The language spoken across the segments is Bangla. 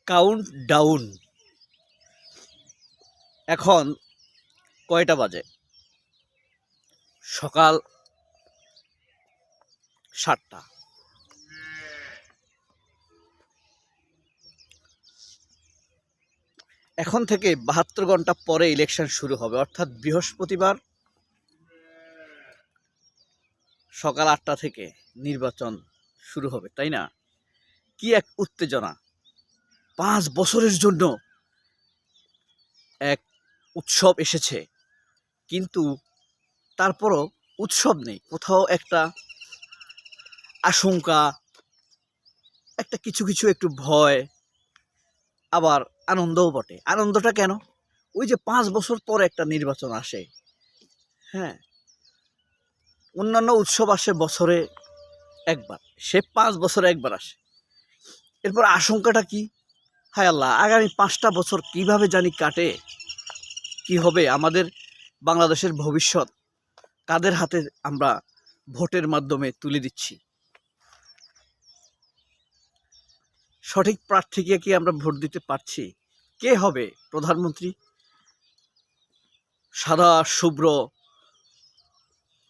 Count down. এখন কয়টা বাজে? সকাল 7টা। এখন থেকে 72 ঘন্টা পরে ইলেকশন শুরু হবে, অর্থাৎ বৃহস্পতিবার সকাল 8টা থেকে নির্বাচন শুরু হবে, তাই না? কি এক উত্তেজনা! 5 বছরের জন্য এক উৎসব এসেছে, কিন্তু তারপরও উৎসব নেই। কোথাও একটা আশঙ্কা, একটা কিছু কিছু একটু ভয়, আবার আনন্দও বটে। আনন্দটা কেন? ওই যে 5 বছর পর একটা নির্বাচন আসে। হ্যাঁ, অন্যান্য উৎসব আসে বছরে একবার, সে 5 বছরে একবার আসে। এরপর আশঙ্কাটা কি? হায় আল্লাহ, আগামী 5টা বছর কিভাবে জানি কাটে, কি হবে আমাদের বাংলাদেশের ভবিষ্যৎ কাদের হাতে আমরা ভোটের মাধ্যমে তুলে দিচ্ছি? সঠিক প্রার্থীকে কি আমরা ভোট দিতে পারছি? কে হবে প্রধানমন্ত্রী? সাদা শুভ্র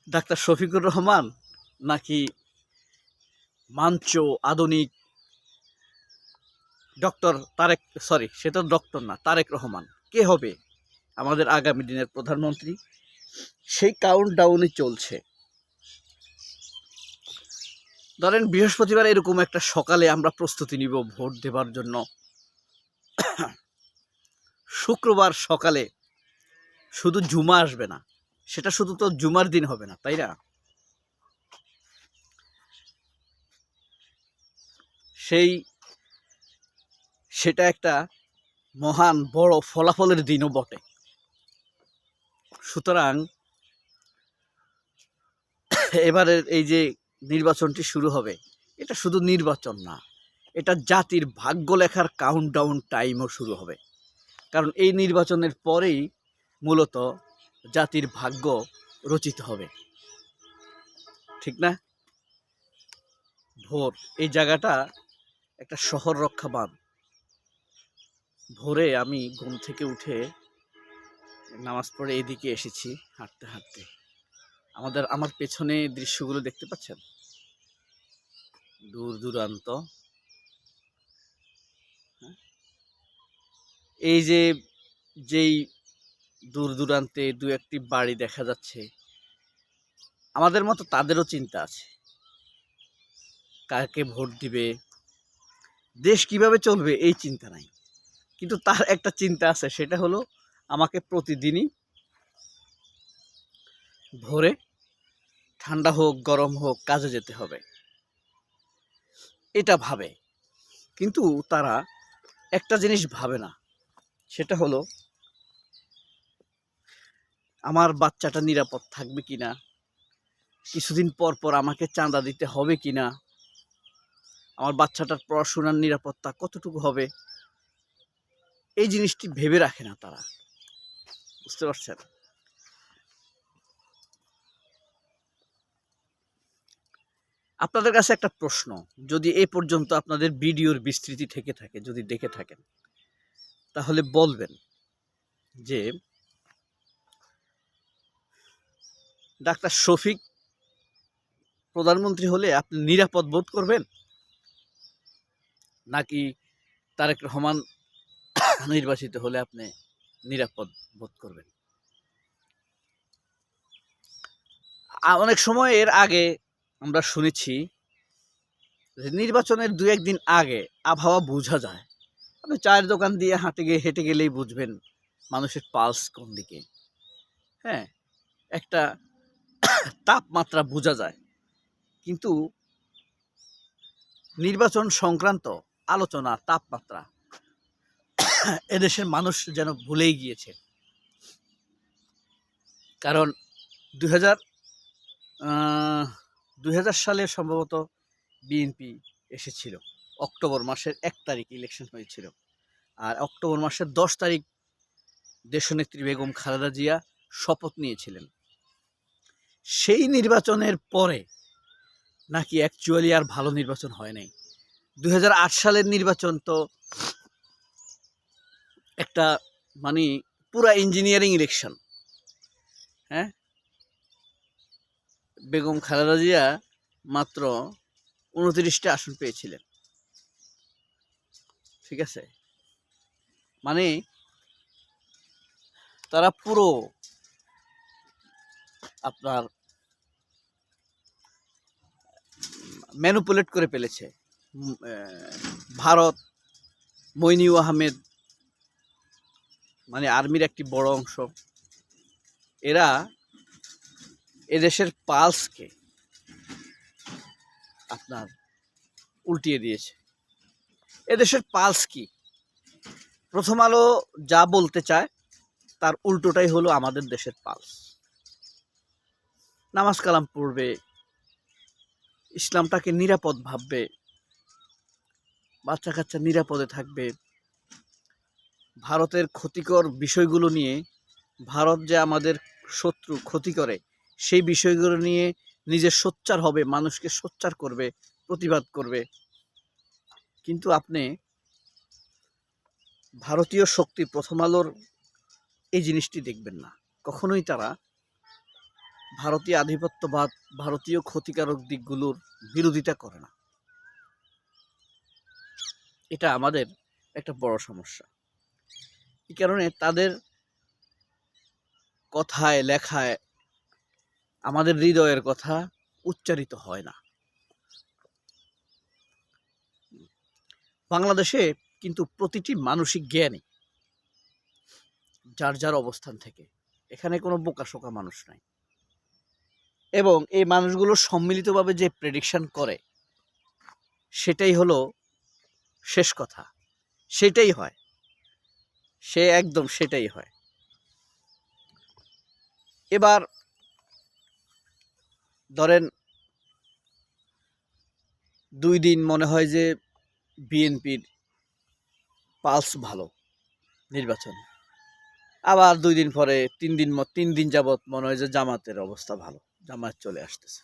ডাক্তার শফিকুর রহমান, নাকি মাঞ্চো আধুনিক ডক্টর তারেক, সরি সে তো ডক্টর না, তারেক রহমান? কে হবে আমাদের আগামী দিনের প্রধানমন্ত্রী? সেই কাউন্ট ডাউনই চলছে। ধরেন বৃহস্পতিবার এরকম একটা সকালে আমরা প্রস্তুতি নিব ভোট দেবার জন্য, শুক্রবার সকালে শুধু জুমা আসবে না, সেটা শুধু তো জুমার দিন হবে না, তাই না? সেটা একটা মহান বড় ফলাফলের দিনও বটে। সুতরাং এবারের এই যে নির্বাচনটি শুরু হবে, এটা শুধু নির্বাচন না, এটা জাতির ভাগ্য লেখার কাউন্টডাউন টাইমও শুরু হবে। কারণ এই নির্বাচনের পরেই মূলত জাতির ভাগ্য রচিত হবে, ঠিক না? ভোর, এই জায়গাটা একটা শহর রক্ষা বাঁধ। ভোরে আমি ঘুম থেকে উঠে নামাজ পড়ে এদিকে এসেছি হাঁটতে হাঁটতে। আমার পেছনে দৃশ্যগুলো দেখতে পাচ্ছেন, দূর দূরান্ত। এই যে যেই দূর দূরান্তে দু একটি বাড়ি দেখা যাচ্ছে, আমাদের মতো তাদেরও চিন্তা আছে, কাকে ভোট দিবে, দেশ কিভাবে চলবে এই চিন্তা নাই। কিন্তু তার একটা চিন্তা আছে, সেটা হলো আমাকে প্রতিদিনই ভোরে ঠান্ডা হোক গরম হোক কাজে যেতে হবে, এটা ভাবে। কিন্তু তারা একটা জিনিস ভাবে না, সেটা হলো আমার বাচ্চাটা নিরাপদ থাকবে কিনা, কিছুদিন পর পর আমাকে চাঁদা দিতে হবে কিনা, আমার বাচ্চাটার পড়াশোনার নিরাপত্তা কতটুকু হবে, এই জিনিসটি ভেবে রাখে না তারা। বুঝতে পারছেন? আপনাদের কাছে একটা প্রশ্ন, যদি এ পর্যন্ত আপনাদের ভিডিওর বিস্তৃতি থেকে থাকে, যদি দেখে থাকেন, তাহলে বলবেন যে ডাক্তার শফিক প্রধানমন্ত্রী হলে আপনি নিরাপদ বোধ করবেন, নাকি তারেক রহমান নির্বাচিত হলে আপনি নিরাপদ বোধ করবেন? অনেক সময় এর আগে আমরা শুনেছি যে নির্বাচনের 2-1 দিন আগে আবহাওয়া বোঝা যায়। আপনি চায়ের দোকান দিয়ে হেঁটে গেলেই বুঝবেন মানুষের পালস কোন দিকে। হ্যাঁ, একটা তাপমাত্রা বোঝা যায়। কিন্তু নির্বাচন সংক্রান্ত আলোচনা, তাপমাত্রা এদেশের মানুষ যেন ভুলেই গিয়েছে। কারণ 2000 সালে সম্ভবত বিএনপি এসেছিল, অক্টোবর মাসের 1 তারিখ ইলেকশন হয়েছিল, আর অক্টোবর মাসের 10 তারিখ দেশনেত্রী বেগম খালেদা জিয়া শপথ নিয়েছিলেন। সেই নির্বাচনের পরে নাকি অ্যাকচুয়ালি আর ভালো নির্বাচন হয় নাই। 2008 সালের নির্বাচন তো একটা মানে পুরা ইঞ্জিনিয়ারিং ইলেকশন। হ্যাঁ, বেগম খালেদা জিয়া মাত্র 29টা আসন পেয়েছিলেন। ঠিক আছে, মানে তারা পুরো আপনার ম্যানুপুলেট করে ফেলেছে। ভারত, মইনিউ আহমেদ, মানে আর্মির একটি বড় অংশ, এরা এদেশের পালসকে আপনার উল্টিয়ে দিয়েছে। এদেশের পালস কি? প্রথম আলো যা বলতে চায় তার উল্টোটাই হলো আমাদের দেশের পালস। নামাজ কালাম পড়বে, ইসলামটাকে নিরাপদ ভাববে, বাচ্চা কাচ্চা নিরাপদে থাকবে, ভারতের ক্ষতিকর বিষয়গুলো নিয়ে, ভারত যে আমাদের শত্রু, ক্ষতি করে, সেই বিষয়গুলো নিয়ে নিজে সোচ্চার হবে, মানুষকে সোচ্চার করবে, প্রতিবাদ করবে। কিন্তু আপনি ভারতীয় শক্তি, প্রথম আলোর এই জিনিসটি দেখবেন না। কখনোই তারা ভারতীয় আধিপত্যবাদ, ভারতীয় ক্ষতিকারক দিকগুলোর বিরোধিতা করে না। এটা আমাদের একটা বড় সমস্যা। এই কারণে তাদের কথায়, লেখায় আমাদের হৃদয়ের কথা উচ্চারিত হয় না। বাংলাদেশে কিন্তু প্রতিটি মানুষই জ্ঞানী, যার যার অবস্থান থেকে। এখানে কোনো বোকাশোকা মানুষ নাই। এবং এই মানুষগুলো সম্মিলিতভাবে যে প্রেডিকশন করে, সেটাই হলো শেষ কথা, সেটাই হয়, সে একদম সেটাই হয়। এবার ধরেন 2 দিন মনে হয় যে বিএনপির পালস ভালো নির্বাচন, আবার 2 দিন পরে 3 দিন যাবৎ মনে হয় যে জামাতের অবস্থা ভালো, জামাত চলে আসতেছে।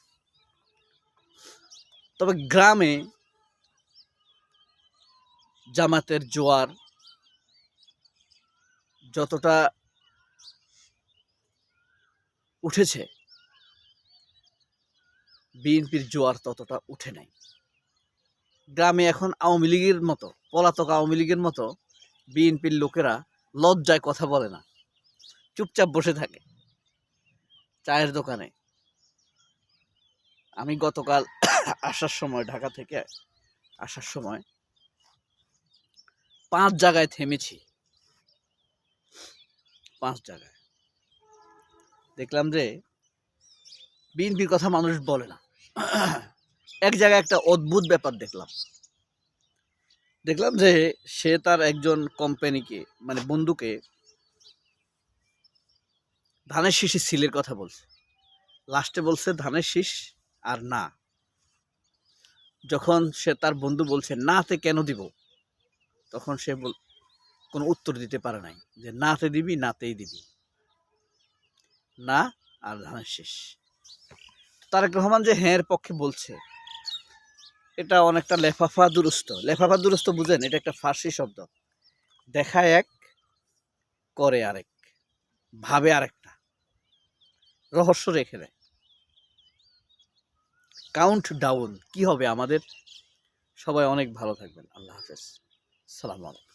তবে গ্রামে জামাতের জোয়ার যতটা উঠেছে, বিএনপির জোয়ার ততটা উঠে নাই। গ্রামে এখন আওয়ামী লীগের মতো, পলাতক আওয়ামী লীগের মতো বিএনপির লোকেরা লজ্জায় কথা বলে না, চুপচাপ বসে থাকে চায়ের দোকানে। আমি গতকাল আসার সময়, ঢাকা থেকে আসার সময় 5 জায়গায় থেমেছি। 5 জায়গায় দেখলাম যে বিএনপির কথা মানুষ বলে না। এক জায়গায় একটা অদ্ভুত ব্যাপার দেখলাম যে সে তার একজন কোম্পানিকে, মানে বন্ধুকে, ধানের শীষে সিলের কথা বলছে। লাস্টে বলছে ধানের শীষ আর না। যখন সে তার বন্ধু বলছে নাতে কেন দিব, তখন সে কোনো উত্তর দিতে পারে নাই যে নাতে দিবি, নাতেই দিবি, না আর ধানের শীষ। তারেক রহমান যে হ্যাঁ এর পক্ষে বলছে, এটা অনেকটা লেফাফা দুরুস্ত। লেফাফা দুরুস্ত বুঝেন? এটা একটা ফার্সি শব্দ। দেখায় এক, করে আরেক, ভাবে আরেকটা, রহস্য রেখে দেয়। কাউন্ট ডাউন কি হবে আমাদের। সবাই অনেক ভালো থাকবেন। আল্লাহ হাফেজ, সালাম আলাইকুম।